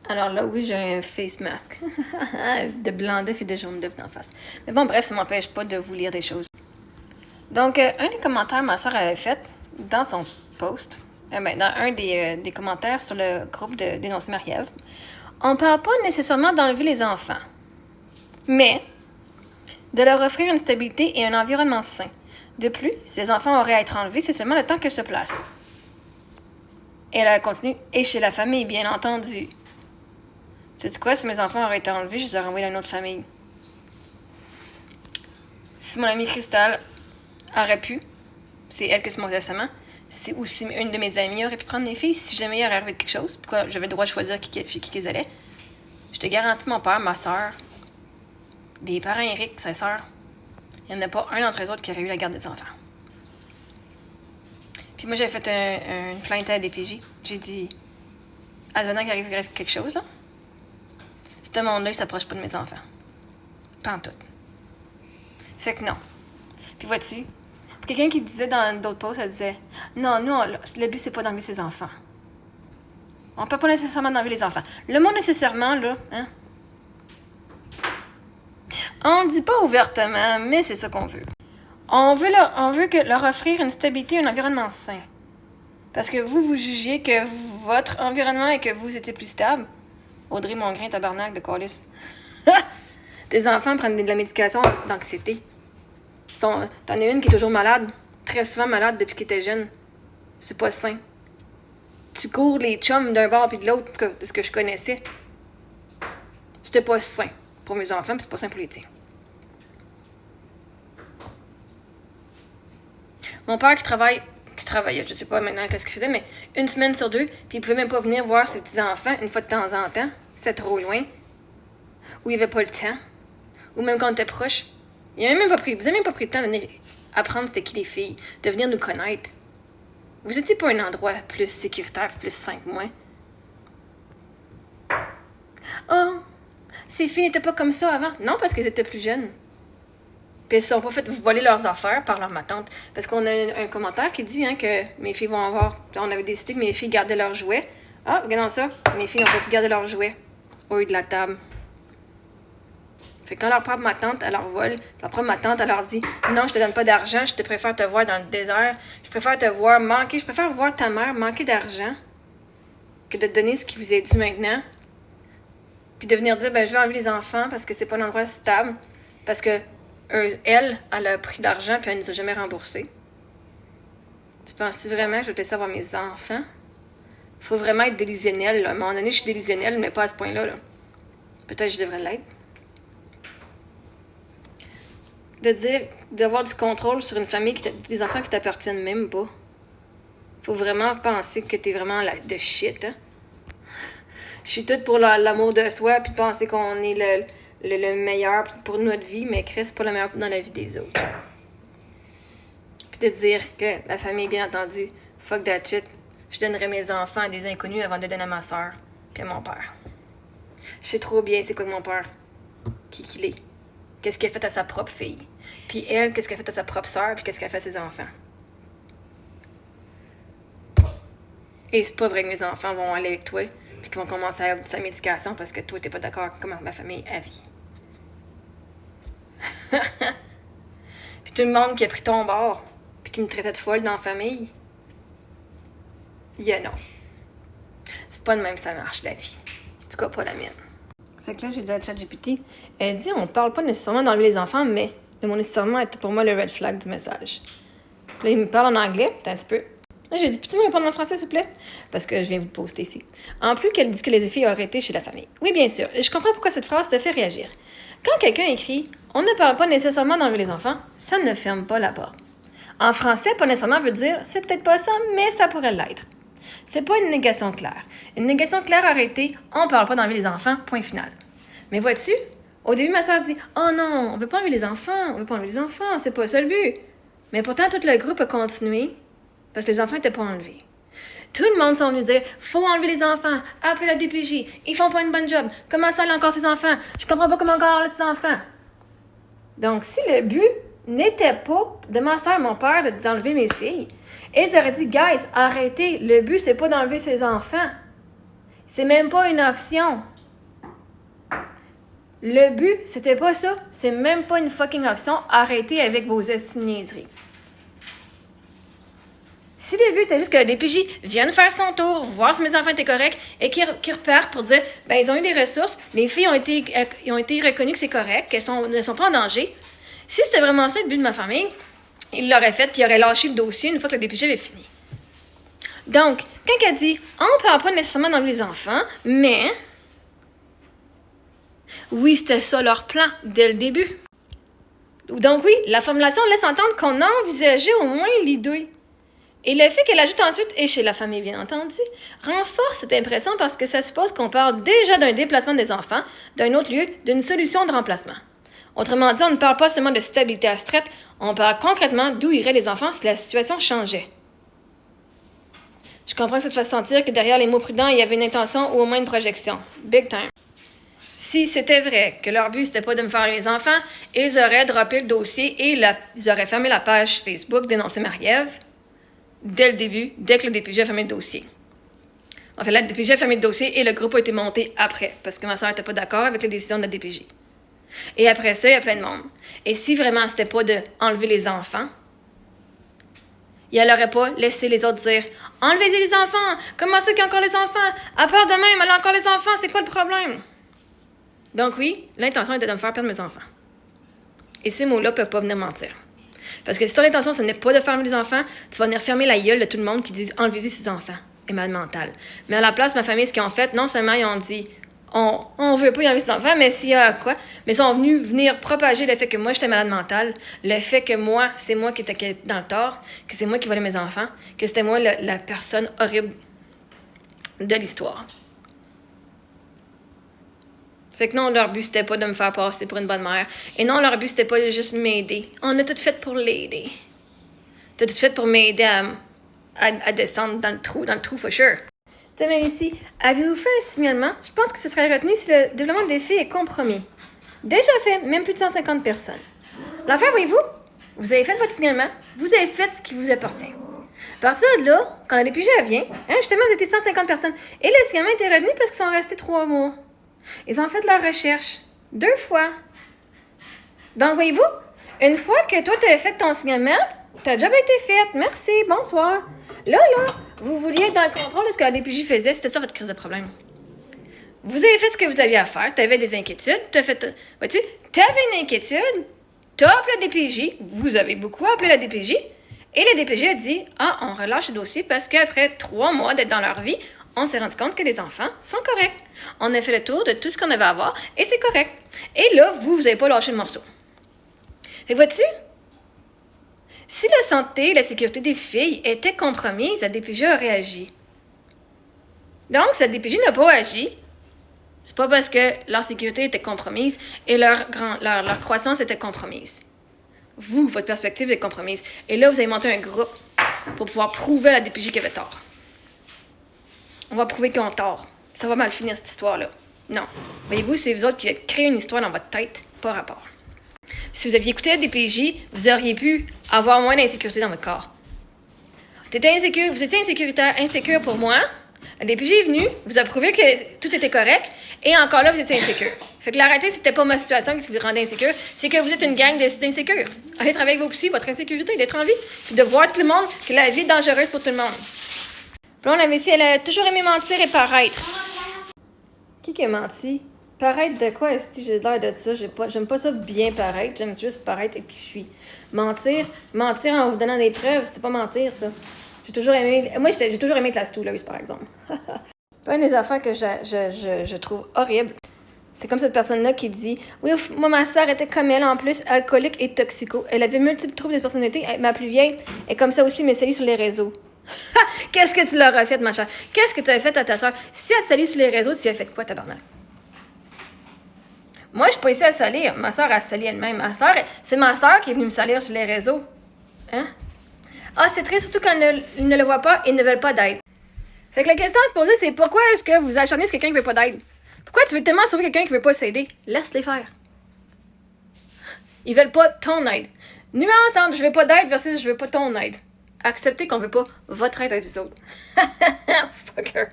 Alors là, oui, j'ai un face mask. De blanc d'œuf et de jaune d'œuf d'en face. Mais bon, bref, ça m'empêche pas de vous lire des choses. Donc, un des commentaires que ma soeur avait fait dans son post, dans un des commentaires sur le groupe de Dénoncer Marie-Ève, on ne parle pas nécessairement d'enlever les enfants, mais de leur offrir une stabilité et un environnement sain. De plus, si les enfants auraient à être enlevés, c'est seulement le temps qu'ils se placent. Et elle continue, et chez la famille, bien entendu. Sais-tu quoi, si mes enfants auraient été enlevés, je les aurais envoyés dans une autre famille. Si mon amie Cristal aurait pu, c'est elle que c'est mon testament, ou si une de mes amies aurait pu prendre les filles, si jamais il aurait arrivé quelque chose, pourquoi j'avais le droit de choisir chez qui ils allaient, je te garantis, mon père, ma soeur, les parents Eric, sa soeur, il n'y en a pas un d'entre eux autres qui aurait eu la garde des enfants. Puis moi, j'avais fait une plainte à la DPJ. J'ai dit, advenant qu'il arrive quelque chose, là, ce monde-là, il s'approche pas de mes enfants. Pas en tout. Fait que non. Puis vois-tu, quelqu'un qui disait dans d'autres posts, elle disait, non, nous, le but, c'est pas d'enlever ses enfants. On peut pas nécessairement enlever les enfants. Le mot nécessairement, là, hein, on le dit pas ouvertement, mais c'est ça qu'on veut. On veut leur offrir une stabilité et un environnement sain. Parce que vous jugiez que votre environnement et que vous étiez plus stable. Audrey Mongrain, tabarnak de Callis. Tes enfants prennent de la médication d'anxiété. T'en as une qui est toujours malade. Très souvent malade depuis qu'elle était jeune. C'est pas sain. Tu cours les chums d'un bord puis de l'autre, de ce que je connaissais. C'était pas sain pour mes enfants, puis c'est pas sain pour les tiens. Mon père qui travaillait, je sais pas maintenant qu'est-ce qu'il faisait, mais une semaine sur deux, puis il pouvait même pas venir voir ses petits-enfants une fois de temps en temps. C'était trop loin. Ou il avait pas le temps. Ou même quand on était proche. Vous avez même pas pris le temps de venir apprendre c'était qui les filles, de venir nous connaître. Vous étiez pas un endroit plus sécuritaire, plus sain que moi. Oh, ces filles n'étaient pas comme ça avant. Non, parce qu'elles étaient plus jeunes. Puis elles se sont pas fait voler leurs affaires par leur ma tante. Parce qu'on a un commentaire qui dit que mes filles vont avoir... On avait décidé que mes filles gardaient leurs jouets. Ah, regardons ça. Mes filles n'ont pas pu garder leurs jouets au lieu de la table. Fait que quand leur propre ma tante, elle leur vole, leur propre ma tante, elle leur dit « Non, je te donne pas d'argent, je te préfère te voir dans le désert. Je préfère te voir manquer, je préfère voir ta mère manquer d'argent que de te donner ce qui vous est dû maintenant. » Puis de venir dire « Je vais enlever les enfants parce que c'est pas un endroit stable. Parce que elle a pris de l'argent puis elle ne nous a jamais remboursé. » Tu penses vraiment que je vais te laisser avoir mes enfants? Faut vraiment être délusionnel, là. À un moment donné, je suis délusionnelle, mais pas à ce point-là, là. Peut-être que je devrais l'être. D'avoir du contrôle sur une famille, des enfants qui t'appartiennent même pas. Faut vraiment penser que t'es vraiment de shit, hein. Je suis toute pour l'amour de soi, puis penser qu'on est le meilleur pour notre vie, mais Chris, c'est pas le meilleur dans la vie des autres. Puis de dire que la famille, bien entendu, fuck that shit, je donnerais mes enfants à des inconnus avant de les donner à ma soeur, puis à mon père. Je sais trop bien c'est quoi que mon père, qui qu'il est. Qu'est-ce qu'il a fait à sa propre fille. Puis elle, qu'est-ce qu'elle a fait à sa propre sœur, puis qu'est-ce qu'elle a fait à ses enfants. Et c'est pas vrai que mes enfants vont aller avec toi, puis qu'ils vont commencer à sa médication parce que toi, t'es pas d'accord avec comment ma famille a vie. Puis tout le monde qui a pris ton bord, puis qui me traitait de folle dans la famille. Non. C'est pas de même que ça marche, la vie. En tout cas, pas la mienne. Fait que là, j'ai dit à ChatGPT, elle dit, on parle pas nécessairement d'enlever les enfants, mais le mot nécessairement était pour moi le red flag du message. Là, il me parle en anglais, un petit peu. Là, j'ai dit, peux-tu me répondre en français, s'il vous plaît? Parce que je viens vous le poster ici. En plus qu'elle dit que les filles auraient été chez la famille. Oui, bien sûr. Et je comprends pourquoi cette phrase te fait réagir. Quand quelqu'un écrit, on ne parle pas nécessairement d'enlever les enfants, ça ne ferme pas la porte. En français, pas nécessairement veut dire, c'est peut-être pas ça, mais ça pourrait l'être. C'est pas une négation claire. Une négation claire aurait été « on parle pas d'enlever les enfants, point final ». Mais vois-tu, au début, ma soeur dit « oh non, on veut pas enlever les enfants, c'est pas ça le but ». Mais pourtant, tout le groupe a continué parce que les enfants n'étaient pas enlevés. Tout le monde sont venus dire « faut enlever les enfants, appelez la DPJ, ils font pas une bonne job, comment ça, encore ces enfants, je comprends pas comment encore ces enfants ». Donc, si le but n'était pas de ma soeur et mon père d'enlever mes filles, ils auraient dit « guys, arrêtez, le but c'est pas d'enlever ces enfants ». C'est même pas une option. Le but, c'était pas ça. C'est même pas une fucking option. Arrêtez avec vos niaiseries. Si le but était juste que la DPJ vienne faire son tour, voir si mes enfants étaient corrects et qu'ils repartent pour dire, ben ils ont eu des ressources, les filles ont été reconnues que c'est correct, qu'elles ne sont pas en danger. Si c'était vraiment ça le but de ma famille, ils l'auraient fait puis ils auraient lâché le dossier une fois que la DPJ avait fini. Donc, quand elle dit, on ne parle pas nécessairement d'enlever les enfants, mais oui, c'était ça leur plan dès le début. Donc oui, la formulation laisse entendre qu'on envisageait au moins l'idée. Et le fait qu'elle ajoute ensuite « et chez la famille, bien entendu » renforce cette impression parce que ça suppose qu'on parle déjà d'un déplacement des enfants, d'un autre lieu, d'une solution de remplacement. Autrement dit, on ne parle pas seulement de stabilité abstraite, on parle concrètement d'où iraient les enfants si la situation changeait. Je comprends que ça te fasse sentir que derrière les mots prudents, il y avait une intention ou au moins une projection. Big time. Si c'était vrai que leur but, c'était pas de me faire les enfants, ils auraient droppé le dossier et ils auraient fermé la page Facebook dénoncer Marie-Ève dès le début, dès que le DPJ a fermé le dossier. En fait, la DPJ a fermé le dossier et le groupe a été monté après, parce que ma soeur n'était pas d'accord avec les décisions de la DPJ. Et après ça, il y a plein de monde. Et si vraiment c'était pas d'enlever les enfants, il n'aurait pas laissé les autres dire « Enlevez les enfants! Comment ça qu'il y a encore les enfants? À part de même, elle a encore les enfants, c'est quoi le problème? » Donc oui, l'intention était de me faire perdre mes enfants. Et ces mots-là ne peuvent pas venir mentir. Parce que si ton intention, ce n'est pas de fermer les enfants, tu vas venir fermer la gueule de tout le monde qui dit « Enlevez ces enfants » et mal mental. Mais à la place, ma famille, ce qu'ils ont fait, non seulement ils ont dit « On veut pas y enlever ces enfants, mais s'il y a quoi? » Mais ils sont venus venir propager le fait que moi, j'étais malade mentale, le fait que moi, c'est moi qui étais dans le tort, que c'est moi qui volais mes enfants, que c'était moi la personne horrible de l'histoire. Fait que non, leur but, c'était pas de me faire passer pour une bonne mère. Et non, leur but, c'était pas de juste m'aider. On a tout fait pour l'aider. T'as tout fait pour m'aider à descendre dans le trou, for sure. Tu sais, même ici, avez-vous fait un signalement? Je pense que ce serait retenu si le développement des filles est compromis. Déjà fait, même plus de 150 personnes. L'affaire, voyez-vous, vous avez fait votre signalement, vous avez fait ce qui vous appartient. À partir de là, quand la DPJ vient, justement, vous étiez 150 personnes. Et le signalement était revenu parce qu'ils sont restés 3 mois. Ils ont fait leur recherche 2 fois. Donc, voyez-vous, une fois que toi, tu as fait ton signalement, ta job a été faite. Merci, bonsoir. Là, vous vouliez être dans le contrôle de ce que la DPJ faisait. C'était ça votre crise de problème. Vous avez fait ce que vous aviez à faire. Tu avais des inquiétudes. Vois-tu, tu avais une inquiétude. Tu as appelé la DPJ. Vous avez beaucoup appelé la DPJ. Et la DPJ a dit, on relâche le dossier parce qu'après 3 mois d'être dans leur vie, on s'est rendu compte que les enfants sont corrects. On a fait le tour de tout ce qu'on avait à voir et c'est correct. Et là, vous n'avez pas lâché le morceau. Fait que vois-tu, si la santé et la sécurité des filles étaient compromises, la DPJ aurait agi. Donc, si la DPJ n'a pas agi, c'est pas parce que leur sécurité était compromise et leur croissance était compromise. Vous, votre perspective est compromise. Et là, vous avez monté un groupe pour pouvoir prouver à la DPJ qu'il avait tort. On va prouver qu'ils ont tort. Ça va mal finir, cette histoire-là. Non. Voyez-vous, c'est vous autres qui avez créé une histoire dans votre tête, pas rapport. Si vous aviez écouté la DPJ, vous auriez pu avoir moins d'insécurité dans votre corps. Vous étiez insécure pour moi. La DPJ est venue, vous a prouvé que tout était correct, et encore là, vous étiez insécure. Fait que la réalité, c'était pas ma situation qui vous rendait insécure, c'est que vous êtes une gang d'insécures. Allez travailler avec vos psys, votre insécurité, d'être en vie, puis de voir tout le monde que la vie est dangereuse pour tout le monde. Puis là, on avait ici, elle a toujours aimé mentir et paraître. Qui a menti? Paraître de quoi, est-ce que j'ai l'air de ça? J'aime pas ça bien paraître, j'aime juste paraître et qui je suis. Mentir en vous donnant des preuves, c'est pas mentir, ça. J'ai toujours aimé être la stouleuse, par exemple. Une des affaires que je trouve horrible, c'est comme cette personne-là qui dit « Oui, moi, ma sœur était comme elle, en plus, alcoolique et toxico. Elle avait multiples troubles de personnalité. Ma plus vieille est comme ça aussi, mais salie sur les réseaux. » Qu'est-ce que tu leur as fait, ma chère? Qu'est-ce que tu as fait à ta sœur? Si elle te salit sur les réseaux, tu as fait quoi, tabarnak? Moi, je suis pas ici à salir. Ma sœur a sali elle-même. C'est ma sœur qui est venue me salir sur les réseaux. Hein? Ah, c'est triste, surtout quand ils ne le voient pas et ne veulent pas d'aide. Fait que la question à se poser, c'est pourquoi est-ce que vous acharnez sur quelqu'un qui veut pas d'aide? Pourquoi tu veux tellement sauver quelqu'un qui veut pas s'aider? Laisse-les faire. Ils veulent pas ton aide. Nuance entre je veux pas d'aide versus je veux pas ton aide. Acceptez qu'on veut pas votre aide à vous autres. Fucker.